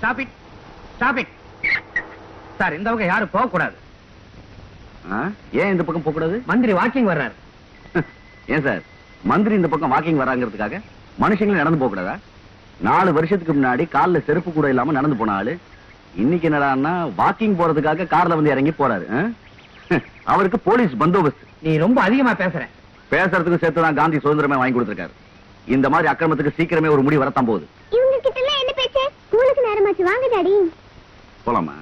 Stop it, stop it. Sir, இந்த பக்கம் யாரும் போக கூடாது. ஏன் இந்த பக்கம் போக கூடாது? மந்திரி வாக்கிங் வர்றாரு. ஏன் சார், மந்திரி இந்த பக்கம் வாக்கிங் வராங்கிறதுக்காக மனுஷங்களும் நடந்து போக கூடாதா? 4 வருஷத்துக்கு முன்னாடி கால்ல செருப்பு கூட இல்லாம நடந்து போன ஆளு இன்னைக்கு என்னடான்னா வாக்கிங் போறதுக்காக கார்ல வந்து இறங்கி போறாரு. அவருக்கு போலீஸ் பந்தோபஸ்து. நீ ரொம்ப அதிகமா பேசுற. பேசுறதுக்கு சேர்த்துதான் காந்தி சுதந்திரமே வாங்கி கொடுத்திருக்காரு. இந்த மாதிரி அக்கிரமத்துக்கு சீக்கிரமே ஒரு முடி வரத்தான் போகுது. இவங்க கிட்ட எல்லாம் என்ன பேச்சு? ஸ்கூலுக்கு நேரமாச்சு, வாங்க டாடி. போலாமா?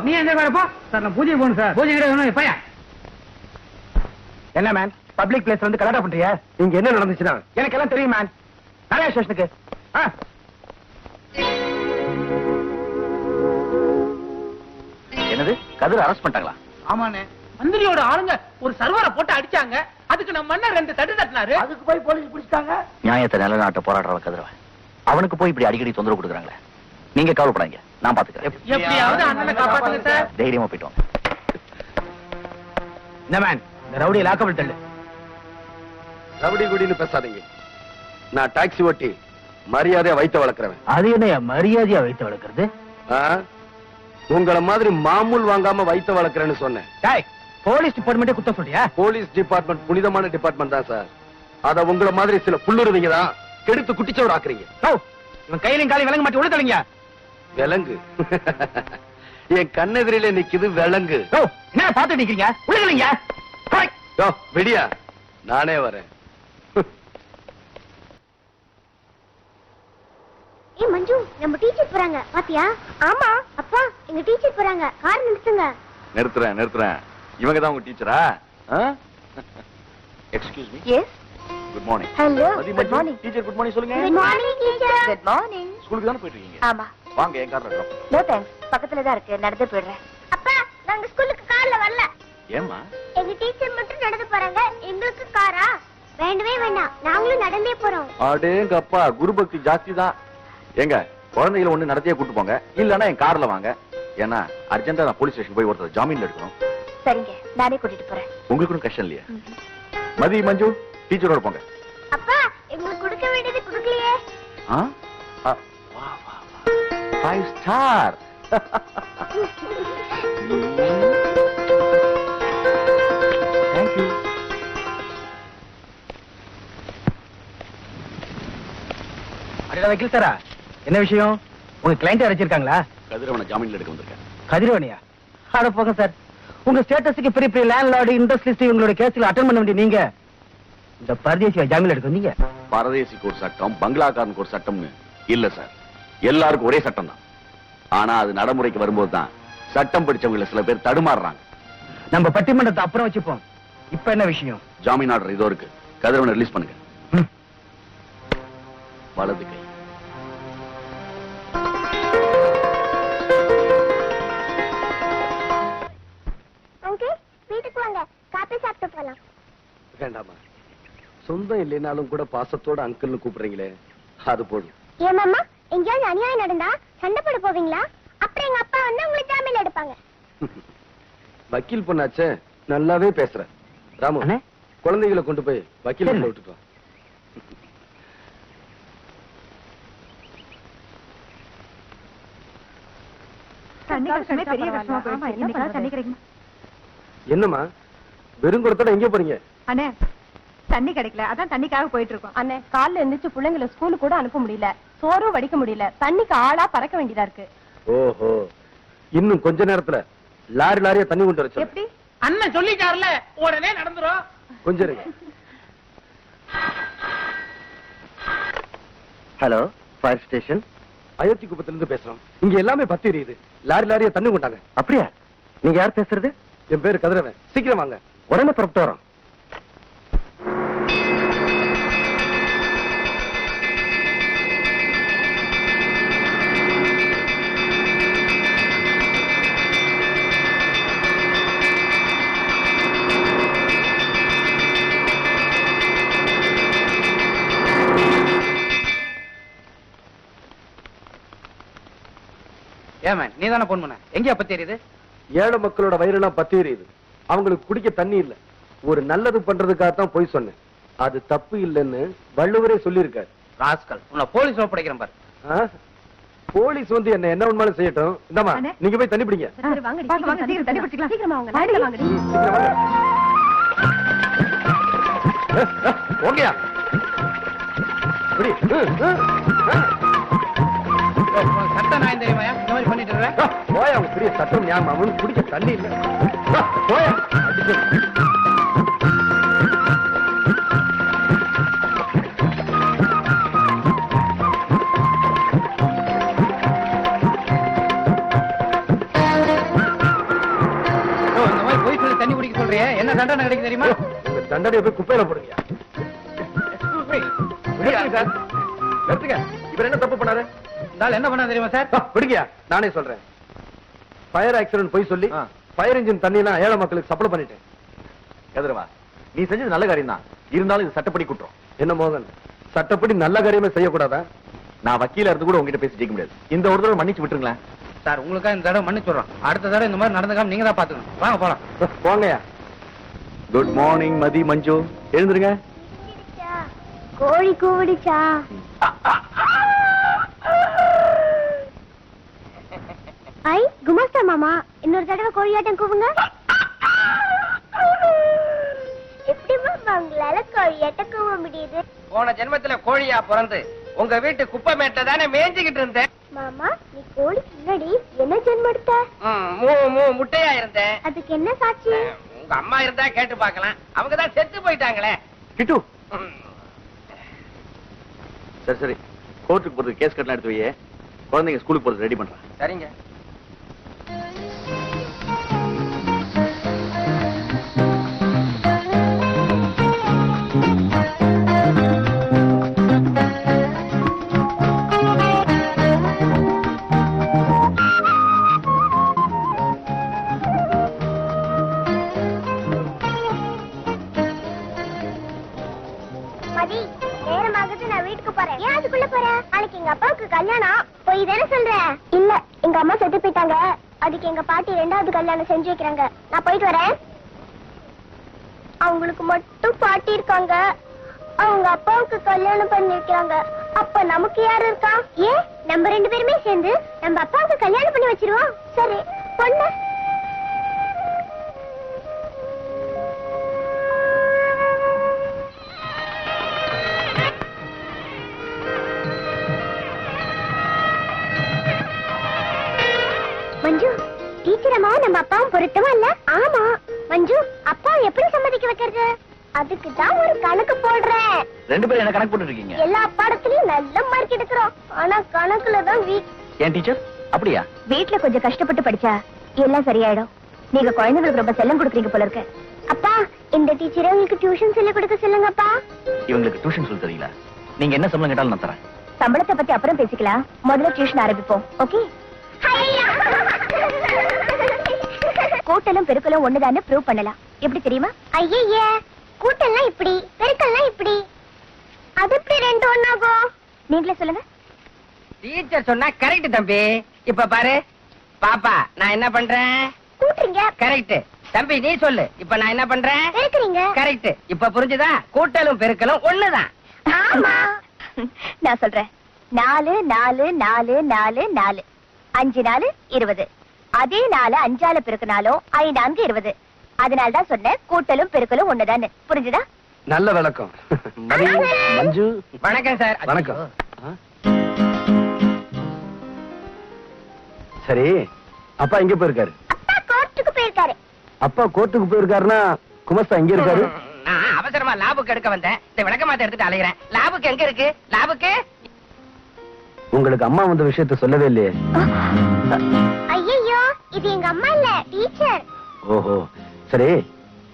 நீ எந்த வரப்போ? சார், நான் பூஜை போகணும் சார். பூஜை கிடையாது பையா. என்ன மேன், பப்ளிக் பிளேஸ் வந்து கலாட்டா பண்றியா? இங்க என்ன நடந்துச்சுன்னா எனக்கு எல்லாம் தெரியும் மேன். நிறைய ஸ்டேஷனுக்கு. என்னது, கதிர அரெஸ்ட் பண்ணிட்டாங்களா? ஆமாண்ணே, மந்திரியோட ஆளுங்க ஒரு சர்வரை போட்டு அடிச்சாங்க. அதுக்கு நம்ம அண்ணன் 2 தட்டு தட்டினாரு. அதுக்கு போய் போலீஸ் பிடிச்சிட்டாங்க. நியாயத்தை நிலநாட்ட போராடுற கதிரவன் அவனுக்கு போய் இப்படி அடிக்கடி தொந்தரவு கொடுக்குறாங்களே. நீங்க கவலைப்படாங்க, நான் பாத்துக்கிறேன். எப்படியாவது அண்ணனை காப்பாத்துங்க சார். தைரியமா போயிட்டோம். என்ன மேன், இந்த ரவுடி லாக்கபிள் தள்ளு. ரவுடி குடின்னு பேசாதீங்க. நான் டாக்ஸி ஓட்டி மரியாதையா வைத்த வளர்க்கிறவன். அது என்ன மரியாதையா வைத்து வளர்க்கறது? உங்கள மாதிரி மாமூல் வாங்காம வைத்த வளர்க்கிறேன்னு சொன்னேன். போலீஸ் டிபார்ட்மெண்ட்டே குத்த சொல்றியா? போலீஸ் டிபார்ட்மெண்ட் புனிதமான டிபார்ட்மெண்ட் தான் சார். அத உங்கள மாதிரி சில புல்லுருவீங்க தான் கெடுத்து குட்டிச்சோடு ஆக்குறீங்க. இவன் கையிலும் காலையும் விலங்கு மாட்டி உள்ள விலங்கு என் கண்ணெதிரிலே நிக்குது விலங்கு. என்ன பாத்து நிக்கிறீங்க? உள்ள விடியா, நானே வரேன். ஏய் மஞ்சு, நம்ம டீச்சர் போறாங்க பாத்தியா? ஆமா அப்பா, எங்க டீச்சர் போறாங்க. கார் நிறுத்துங்க. நிறுத்துறேன். இவங்க தான் உங்க டீச்சரா? Excuse me. Yes. Good morning. Hello. Good morning teacher. Good morning சொல்லுங்க. Good morning teacher. Good morning. ஸ்கூலுக்கு தான போயிட்டு இருக்கீங்க? ஆமா. வாங்க, என் கார்ல டிராப். நோ தேங்க்ஸ், பக்கத்துல தான் இருக்கு, நடந்து போயிடுறேன். அப்பா, நாங்க ஸ்கூலுக்கு கார்ல வரல. ஏம்மா? எங்க டீச்சர் மட்டும் நடந்து போறாங்க, எங்களுக்கு காரா? வேண்டவே வேண்டாம், நாங்களும் நடந்தே போறோம். அடேங்கப்பா, குருபக்தி ஜாஸ்தி தான். ஏங்க, குழந்தைகளை ஒண்ணு நடத்தியே கூட்டு போங்க, இல்லன்னா என் கார்ல வாங்க. ஏன்னா அர்ஜென்ட்டா நான் போலீஸ் ஸ்டேஷன் போய் ஒருத்தர் ஜாமீன்ல எடுக்கணும். சரிங்க, நானே கூட்டிட்டு போறேன். உங்களுக்கு ஒன்றும் கஷ்டம் இல்லையா? மதி, மஞ்சு, டீச்சரோட போங்க. அப்பா, எங்களுக்கு கொடுக்க வேண்டியது கொடுக்கலையே. 5 ஸ்டார். Thank you. அடடா வக்கீல் சாரா, என்ன விஷயம்? உங்க கிளையண்ட் அழைச்சிருக்காங்களா? கதிரவனை ஜாமீன்ல எடுக்க வந்திருக்கேன். கதிரவனியா? அட போங்க சார், உங்க ஸ்டேட்டஸுக்கு பெரிய பெரிய லேண்ட்லார்டு, இண்டஸ்ட்ரியலிஸ்ட் இவங்களோட கேஸ்ல அட்டெண்ட் பண்ண வேண்டிய நீங்க இந்த பரதேசியா ஜாமீன் எடுக்க வந்தீங்க? பரதேசிக்கு ஒரு சட்டம், பங்களாக்காரனுக்கு ஒரு சட்டம்னு இல்ல சார். எல்லாருக்கும் ஒரே சட்டம் தான். ஆனா அது நடைமுறைக்கு வரும்போது தான் சட்டம் படிச்சவங்கள சில பேர் தடுமாறுறாங்க. நம்ம பட்டிமன்றத்தை அப்புறம் வச்சுப்போம். இப்ப என்ன விஷயம்? ஜாமீன் ஆர்டர் இதோ இருக்கு. கதிரவனை ரிலீஸ் பண்ணுங்க. வலது கை. அங்கிள், வீட்டுக்கு வாங்க, காபி சாப்பிட்டு போலாம். வேண்டாமா, சொந்தம் இல்லைனாலும் கூட பாசத்தோட அங்கிள்னு கூப்பிடுறீங்களே, அது போதும். ஏன் மாமா, எங்கேயாவது அநியாயம் நடந்தா சண்டை போட போவீங்களா? அப்புறம் எங்க அப்பா வந்து உங்களை ஜாமீன்ல எடுப்பாங்க. வக்கீல் பொண்ணாச்சே, நல்லாவே பேசுற. ராமு, குழந்தைகளை கொண்டு போய் வக்கீல் பொண்ண விட்டுட்டு வா. என்னம்மா, வெறுங்குடத்தோட எங்க போறீங்க? அண்ணே, தண்ணி கிடைக்கல, அதான் தண்ணிக்காக போயிட்டு இருக்கோம். அண்ணே, காலைல எந்திரிச்சு பிள்ளைங்களை ஸ்கூலுக்கு கூட அனுப்ப முடியல, சோறும் வடிக்க முடியல, தண்ணிக்கு ஆளா பறக்க வேண்டியதா இருக்கு. ஓஹோ, இன்னும் கொஞ்ச நேரத்துல லாரி லாரியா தண்ணி கொண்டு வர எப்படி? அண்ணன் சொல்லிட்டாருல, உடனே நடந்துரும். கொஞ்சம் இருங்க. Hello, fire station. அயோத்தி குப்பத்துல இருந்து பேசுறோம். இங்க எல்லாமே பத்தி எரியுது. லாரி லாரியா தண்ணி கொண்டாங்க. அப்படியா? நீங்க யார் பேசுறது? என் பேரு கதிரவன். சீக்கிரம் வாங்க. உடனே புறப்பட்டு வரோம். ஏமன், நீ தானே போன் பண்ண? எங்கயா பத்தி தெரியுது? ஏழை மக்களோட வயிறெல்லாம் பத்தி எரியுது. அவங்களுக்கு குடிக்க தண்ணி இல்ல. ஒரு நல்லது பண்றதுக்காக தான் போய் சொன்னேன். அது தப்பு இல்லைன்னு வள்ளுவரே சொல்லியிருக்காரு. ராஸ்கல் உன்னை போலீஸ் ஒப்படைக்கிறேன் பாரு. போலீஸ் வந்து என்ன உண்மையிலும் செய்யட்டும். இந்தாமா நீங்க போய் தண்ணி பிடிங்க. சரி, வாங்கடி, சீக்கிரம் தண்ணி பிடிச்சிக்கலாம். சீக்கிரமா வாங்க, லாரியில வாங்கடி. ஓகேயா சட்டம் நான் தெரியுமா இந்த மாதிரி பண்ணிட்டு இருக்கேன். போயா அவங்க பெரிய சட்டம் ஞாபகம் அவனுக்கு குடிக்க தண்ணி இல்ல. போயா இந்த மாதிரி போய் சொல்லி தண்ணி குடிக்க சொல்றியே, என்ன தண்டனை கிடைக்கும் தெரியுமா? தண்டனையை போய் குப்பையில போடுங்க. சார் எடுத்துங்க. இவர் என்ன தப்பு பண்ணாரு? இருந்தாலும் என்ன பண்ணா தெரியுமா சார்? பிடிங்க, நானே சொல்றேன். ஃபயர் ஆக்சிடென்ட் போய் சொல்லி ஃபயர் இன்ஜின் தண்ணி எல்லாம் ஏழை மக்களுக்கு சப்ளை பண்ணிட்டேன். எதிரவா நீ செஞ்சது நல்ல காரியம் தான், இருந்தாலும் இது சட்டப்படி குற்றம். என்ன மோகன், சட்டப்படி நல்ல காரியமே செய்யக்கூடாதா? நான் வக்கீல இருந்து கூட உங்ககிட்ட பேசி ஜெயிக்க முடியாது. இந்த ஒரு தடவை மன்னிச்சு விட்டுருங்களேன். சார் உங்களுக்கா இந்த தடவை மன்னிச்சு சொல்றோம். அடுத்த தடவை இந்த மாதிரி நடந்துக்காம நீங்க தான் பாத்துக்கணும். வாங்க போலாம். போங்கயா. குட் மார்னிங் மதி, மஞ்சு, எழுந்துருங்க. கோழி கூவிடுச்சா? ஐ குமாஸ்தா மாமா, இன்னொரு தடவை கோழியாட்டம் கூவுங்க. எப்படி மாமா உங்களால கோழியாட்டம் கூவ முடியுது? போன ஜென்மத்துல கோழியா பிறந்து உங்க வீட்டு குப்பை மேட்டை தானே மேய்ஞ்சிக்கிட்டு இருந்தேன். மாமா, நீ கோழி முன்னாடி என்ன ஜென்மம் எடுத்த? முட்டையா இருந்தேன். அதுக்கு என்ன சாட்சி? உங்க அம்மா இருந்தா கேட்டு பாக்கலாம். அவங்க தான் செத்து போயிட்டாங்களே. கிட்டு சரி சரி, கோர்ட்டுக்கு போறதுக்கு கேஸ் கட்டலாம் எடுத்து வையே. குழந்தைங்க ஸ்கூலுக்கு போறது ரெடி பண்றேன். சரிங்க. மதி, நேரமாகுது, நான் வீட்டுக்கு போறேன். ஏன் அதுக்குள்ள போற? நாளைக்கு எங்க அப்பாவுக்கு கல்யாணம். போய் தானே சொல்றேன். இல்ல, எங்க அம்மா செத்து போயிட்டாங்க. அதுக்கு எங்க பாட்டி 2வது கல்யாணம் செஞ்சு வைக்கிறாங்க. நான் போயிட்டு வரேன். அவங்களுக்கு மட்டும் பாட்டி இருக்காங்க, அவங்க அப்பாவுக்கு கல்யாணம் பண்ணி வைக்கிறாங்க. அப்ப நமக்கு யாரு இருக்கா? ஏன் நம்ம 2 பேருமே சேர்ந்து நம்ம அப்பாவுக்கு கல்யாணம் பண்ணி வச்சிருவோம். சரி பொண்ணு. மஞ்சு, டீச்சர் அம்மா நம்ம அப்பாவும் பொருத்தமா இல்ல? ஆமா மஞ்சு, அப்பா எப்படி சம்மதிக்க வைக்கிறது? அதுக்கு தான் ஒரு கணக்கு போடுறேன். 2 பேரும் என்ன கணக்கு போட்டு இருக்கீங்க? எல்லா பாடத்திலயும் நல்ல மார்க் எடுக்கிறோம், ஆனா கணக்குல தான் வீக். ஏன் டீச்சர் அப்படியா? வீட்ல கொஞ்சம் கஷ்டப்பட்டு படிச்சா எல்லாம் சரியாயிடும். நீங்க குழந்தைகளுக்கு ரொம்ப செல்லம் கொடுக்குறீங்க போல இருக்கு. அப்பா, இந்த டீச்சரை உங்களுக்கு டியூஷன் சொல்லி கொடுக்க சொல்லுங்கப்பா. இவங்களுக்கு டியூஷன் சொல்லி தரீங்களா? நீங்க என்ன சம்பளம் கேட்டாலும் நான் தரேன். சம்பளத்தை பத்தி அப்புறம் பேசிக்கலாம், முதல்ல டியூஷன் ஆரம்பிப்போம். ஓகே? கூட்டலும் பெருக்கலும் ஒண்ணுதான்னு ப்ரூவ் பண்ணலாம். எப்படி தெரியுமா? ஐயே, கூட்டல்லாம் இப்படி, பெருக்கல்லாம் இப்படி, அது எப்படி 2 ஒண்ணாகும்? நீங்களே சொல்லுங்க. டீச்சர் சொன்னா கரெக்ட் தம்பி. இப்ப பாரு பாப்பா, நான் என்ன பண்றேன்? கூட்டுறீங்க. கரெக்ட். தம்பி நீ சொல்லு, இப்ப நான் என்ன பண்றேன்? பெருக்குறீங்க. கரெக்ட். இப்ப புரிஞ்சுதா? கூட்டலும் பெருக்கலும் ஒண்ணுதான். ஆமா. நான் சொல்றேன். 4 4 4 4 4 5 4 20. அதே 4 5ஆல பெருக்கினாலும் 5 4 20. அதனால்தான் சொன்னேன் கூட்டலும் பெருக்கலும் ஒண்ணுதான்னு. புரிஞ்சுதா? நல்ல விளக்கம். மதி, மஞ்சு, வணக்கம் சார். வணக்கம். சரி, அப்பா எங்க போயிருக்காரு? அப்பா கோர்ட்டுக்கு போயிருக்காரு. அப்பா கோர்ட்டுக்கு போயிருக்காருன்னா குமஸ்தா எங்க இருக்காரு? நான் அவசரமா லாபுக்கு எடுக்க வந்தேன். இந்த விளக்கமாத்த எடுத்துட்டு அலைகிறேன். லாபுக்கு எங்க இருக்கு? லாபுக்கு உங்களுக்கு அம்மா வந்த விஷயத்த சொல்லவே இல்லையே. ஐயோ, இது எங்க அம்மா இல்ல, டீச்சர். ஓஹோ, சரி,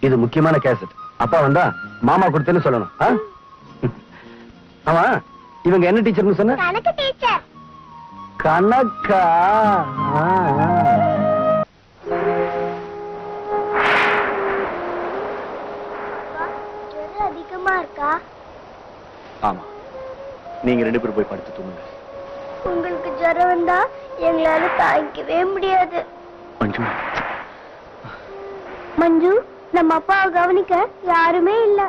இது முக்கியமான கேசட். அப்பா வந்தா மாமா கொடுத்தேன்னு சொல்லணும். ஆமா, இவங்க என்ன டீச்சர்னு சொன்ன? கணக்கு டீச்சர். கணக்கா? அதிகமா இருக்கா? ஆமா, நீங்க 2 பேரும் போய் படுத்து தூங்குங்க. உங்களுக்கு ஜுரம் வந்தா எங்களால தாங்கிக்கவே முடியாது. மஞ்சு, மஞ்சு, நம்ம அப்பாவை கவனிக்க யாருமே இல்ல.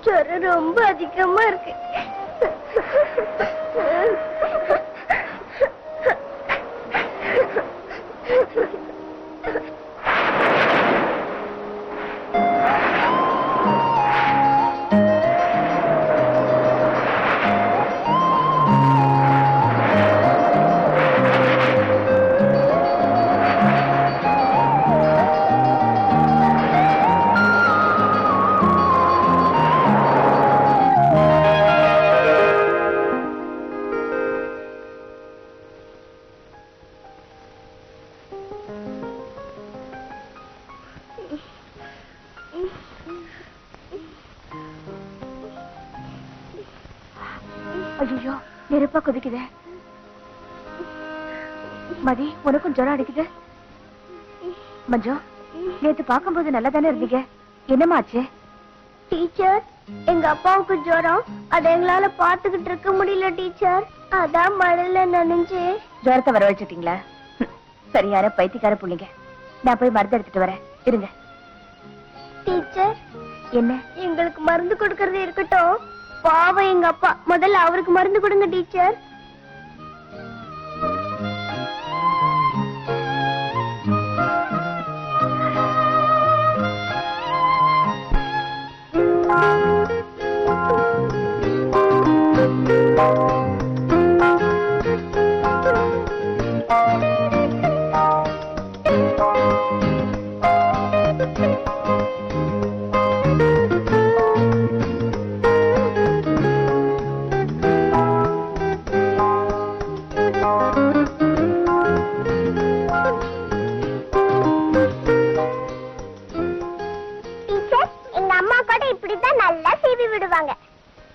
ஜுரம் ரொம்ப அதிகமா இருக்கு. ஐயோ, நெருப்பா கொதிக்குதே. மதி, உனக்கும் ஜுரம் அடிக்குது. மஞ்சு, நேத்து பார்க்கும்போது நல்லா தானே இருந்தீங்க, என்னமாச்சு? டீச்சர், எங்க அப்பாவுக்கு ஜுரம், அதை எங்களால பாத்துக்கிட்டு இருக்க முடியல டீச்சர். அதான் மழையில நனைஞ்சு ஜுரத்தை வர வச்சுட்டீங்களா? சரியான பைத்தியக்கார புள்ளிங்க. நான் போய் மருந்து எடுத்துட்டு வரேன், இருங்க. டீச்சர், என்ன? எங்களுக்கு மருந்து கொடுக்கறது இருக்கட்டும், பாவம் எங்க அப்பா, முதல்ல அவருக்கு மருந்து கொடுங்க டீச்சர்.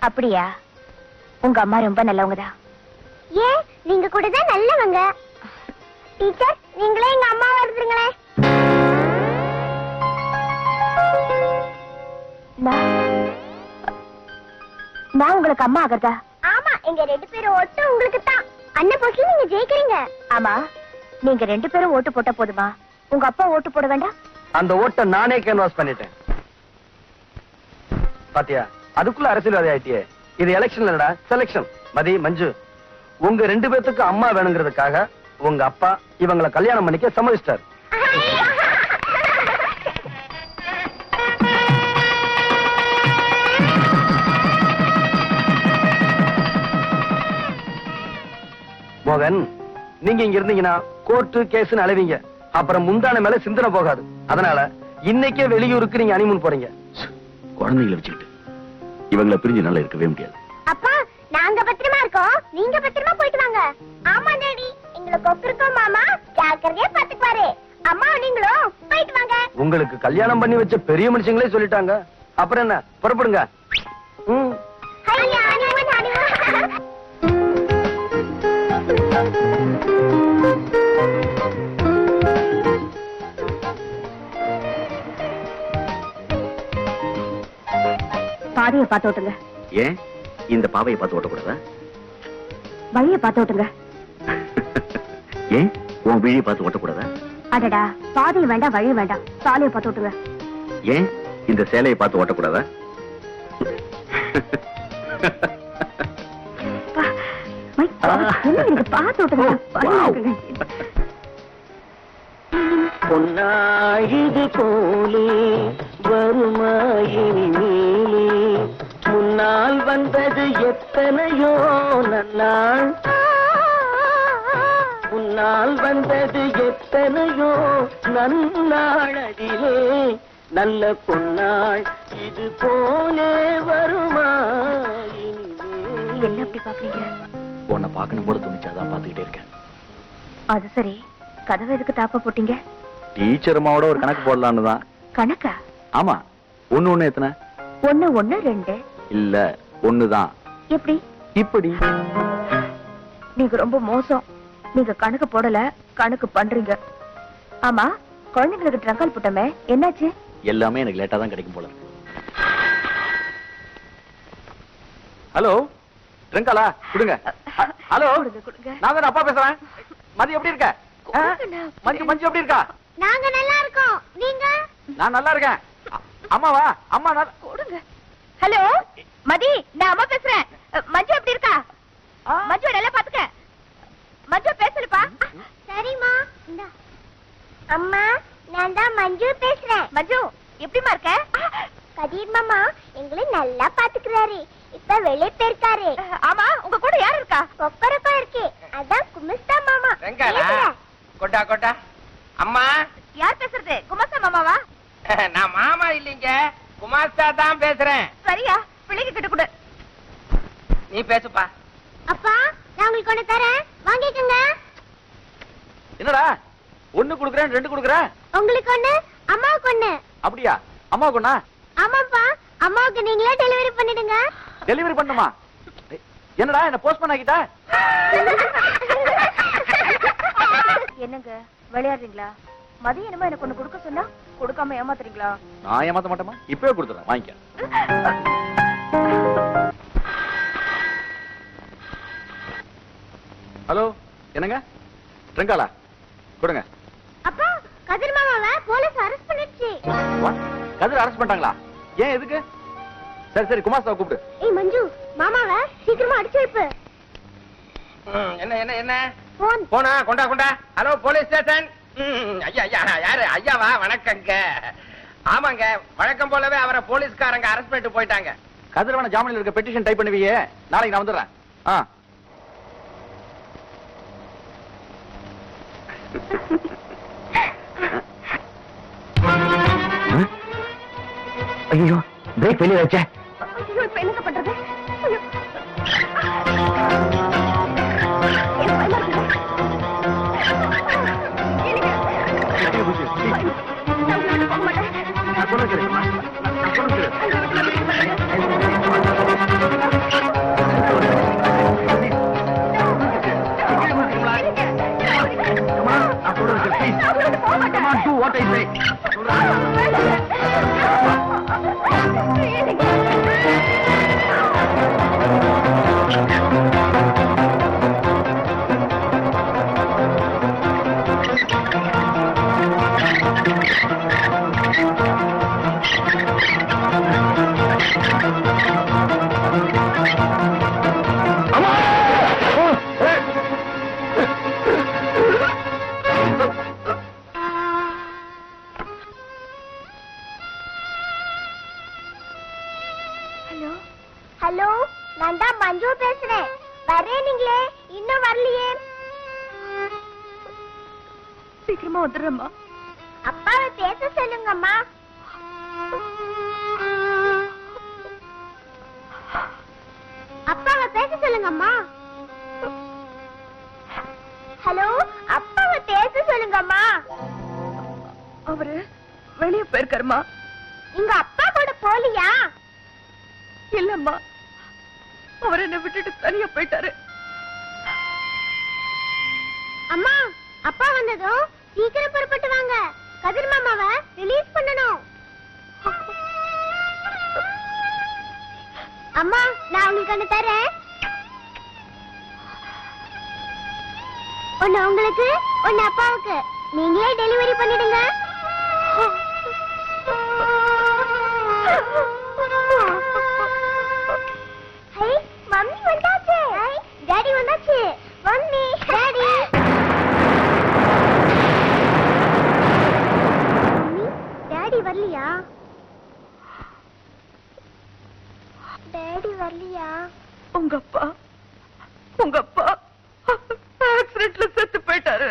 அப்படியா? உங்க அம்மா ரொம்ப நல்லவங்கதான். ஏன், நீங்க கூட தான் நல்லவங்க. டீச்சர், நீங்களே எங்க அம்மாவை எடுத்துருங்களே. நான் உங்களுக்கு அம்மா ஆகிறதா? ஆமா, எங்க 2 பேரும் ஓட்டு உங்களுக்கு தான். அண்ணன் போஸ்ட்ல நீங்க ஜெயிக்கிறீங்க. ஆமா, நீங்க 2 பேரும் ஓட்டு போட்டா போதுமா? உங்க அப்பா ஓட்டு போட வேண்டாம்? அந்த ஓட்டை நானே கேன்வாஸ் பண்ணிட்டேன். பாத்தியா, அதுக்குள்ள அரசியல்வாதி ஆயிட்டியே. இது எலெக்ஷன் இல்லடா, செலக்ஷன். மதி, மஞ்சு, உங்க 2 பேத்துக்கு அம்மா வேணுங்கிறதுக்காக உங்க அப்பா இவங்களை கல்யாணம் பண்ணிக்க சம்மதிச்சிட்டார். மோகன், நீங்க இங்க இருந்தீங்கன்னா கோர்ட்டு கேஸ்னு அலைவீங்க, அப்புறம் முந்தான மேல சிந்தனை போகாது. அதனால இன்னைக்கே வெளியூருக்கு நீங்க ஹனிமூன் போறீங்க. குழந்தைகளை வச்சுக்கிட்டு இவங்களை பிரிஞ்சு நல்லா இருக்கவே முடியாது. அப்பா, நாங்க பத்திரமா இருக்கோம், நீங்க பத்திரமா போயிட்டு வாங்க. ஆமா டாடி, எங்களை கொக்கிருக்கோம் மாமா, ஜாக்கிரதையா பாத்துக்குவாரு. அம்மா, நீங்களும் போயிட்டு வாங்க. உங்களுக்கு கல்யாணம் பண்ணி வச்ச பெரிய மனுஷங்களே சொல்லிட்டாங்க, அப்புறம் என்ன, புறப்படுங்க. ஹையா, ஹனிமூன், ஹனிமூன். பாதையை பார்த்து ஓட்டுங்க. ஏன் இந்த பாவையை பார்த்து ஓட்டக்கூடாதா? வழியை பார்த்து ஓட்டுங்க. ஏன் உன் விழியை பார்த்து ஓட்டக்கூடாதா? அடடா, பாதையை வேண்டாம், வழி வேண்டாம், சாலையை பார்த்து ஓட்டுங்க. ஏன் இந்த சேலையை பார்த்து ஓட்டக்கூடாதா? பார்த்து ஓட்டுங்க. பொன்னாழிது போலே வருமாயினி நீலே, முன்னால் வந்தது எத்தனையோ நன்னாள், முன்னால் வந்தது எத்தனையோ நன்னாளதிலே, நல்ல பொன்னாள் இது போலே வருமாயினி. என்ன அப்படி பாக்குறீங்க? உன்னை பார்க்கணும் போல தோணிச்சாதான் பார்த்துக்கிட்டே இருக்கேன். அது சரி, கதவை எதுக்கு தாப்பா போட்டீங்க? டீச்சர் அம்மாவோட ஒரு கணக்கு போடலான்னு தான். கணக்கா? ஆமா, 1 எத்தனை? 1 1 2. இல்ல, 1 தான். எப்படி? இப்படி. நீங்க ரொம்ப மோசம். நீங்க கணக்கு போடல, கணக்கு பண்றீங்க. ஆமா, குழந்தைங்களுக்கு ட்ரங்கால் போட்டமே, என்னாச்சு? எல்லாமே எனக்கு லேட்டா தான் கிடைக்கும் போல. ஹலோ, ட்ரங்காலா கொடுங்க. ஹலோ, கொடுங்க. நான் தான் அப்பா பேசுறேன். மதி எப்படி இருக்க? மஞ்சு, மஞ்சு எப்படி இருக்கா? நாங்க நல்லா இருக்கோம், நீங்க? நான் நல்லா இருக்கேன். அம்மாவா? அம்மா கொடுங்க. ஹலோ மதி, நான் அம்மா பேசுறேன். மஞ்சு எப்படி இருக்கா? மஞ்சு நல்லா பாத்துக்க. மஞ்சு பேசுறப்பா. சரிம்மா. அம்மா, நான் தான் மஞ்சு பேசுறேன். மஞ்சு எப்படிமா இருக்க? கதிர் மாமா எங்களை நல்லா பாத்துக்கிறாரு. இப்ப வெளியே போயிருக்காரு. ஆமா, உங்க கூட யார் இருக்கா? கொக்கரக்கா இருக்கு. அதான் குமஸ்தா மாமா. கொட்டா கொட்டா. அம்மா, யார் பேசுறது? குமஸ்தா மாமாவா? நான் மாமா இல்லீங்க, குமாஸ்தா தான் பேசுறேன். சரியா, பிள்ளைங்க கிட்ட கொடு. நீ பேசுப்பா. அப்பா, நான் உங்களுக்கு ஒண்ணு தரேன், வாங்கிக்கங்க. என்னடா ஒண்ணு குடுக்குறேன், ரெண்டு குடுக்குறேன். உங்களுக்கு ஒண்ணு, அம்மாவுக்கு ஒண்ணு. அப்படியா? அம்மாவுக்கு ஒண்ணா? ஆமாப்பா, அம்மாவுக்கு நீங்களே டெலிவரி பண்ணிடுங்க. டெலிவரி பண்ணுமா? என்னடா என்ன போஸ்ட்மேன் ஆகிட்டா? என்னங்க விளையாடுறீங்களா? மதியம் என்னமோ எனக்கு ஒண்ணு கொடுக்க சொன்னா கொடுக்காம ஏமாத்துறீங்களா? நான் ஏமாத்த மாட்டேமா, இப்பவே கொடுத்துறேன், வாங்கிக்க. ஹலோ, என்னங்க ட்ரங்காலா? கொடுங்க. அப்பா, கதிர் மாமாவை போலீஸ் அரெஸ்ட் பண்ணிடுச்சு. கதிர் அரெஸ்ட் பண்ணிட்டாங்களா? ஏன், எதுக்கு? சரி சரி, குமாஸ்தாவை கூப்பிடு. ஏய் மஞ்சு, மாமாவை சீக்கிரமா அடிச்சு வைப்பு. என்ன என்ன என்ன போன். போனா கொண்டா கொண்டா. Hello, police station. ஐயா ஐயா, யாரு? ஐயாவா? வணக்கங்க. ஆமாங்க, வழக்கம் போலவே அவரை போலீஸ்காரங்க அரெஸ்ட் பண்ணிட்டு போயிட்டாங்க. கதிரவன ஜாமீன்ல இருக்க பெட்டிஷன் டைப் பண்ணுவியே, நாளைக்கு நான் வந்துடுறேன். ஐயோ, பிரேக் வெளியே வச்சே. ஐயோ, இப்ப என்னங்க பண்றது? ஐயோ. நான் சொல்லுறேன். ஹலோ ஹலோ, நான் தான் மஞ்சு பேசுறேன். வரேனீங்களே, இன்னும் வரலையே. சீக்கிரமா வந்துடுறேம்மா. அப்பாவை பேச சொல்லுங்கம்மா. அப்பாவை பேச சொல்லுங்கம்மா. ஹலோ, அப்பாவை பேச சொல்லுங்கம்மா. அவரு வெளியே போயிருக்காருமா. உங்க அப்பா கூட போலியா? இல்லம்மா, அவர் என்ன விட்டுட்டு தனியா போயிட்டாரு. அம்மா, அப்பா வந்ததும் சீக்கிரம் புறப்பட்டு வாங்க. கதிர் மாமாவை ரிலீஸ் பண்ணணும். அம்மா, நான் உங்களுக்கு ஒண்ணு தரேன். ஒண்ணு உங்களுக்கு, ஒண்ணு அப்பாவுக்கு. நீங்களே டெலிவரி பண்ணிடுங்க. ஹை, மம்மி வந்தாச்சு. ஹை, டாடி வந்தாச்சு. Mummy, daddy. மம்மி, டாடி வரலையா? டாடி வரலையா? உங்க அப்பா ஆக்சிடென்ட்ல செத்து போயிட்டாரு.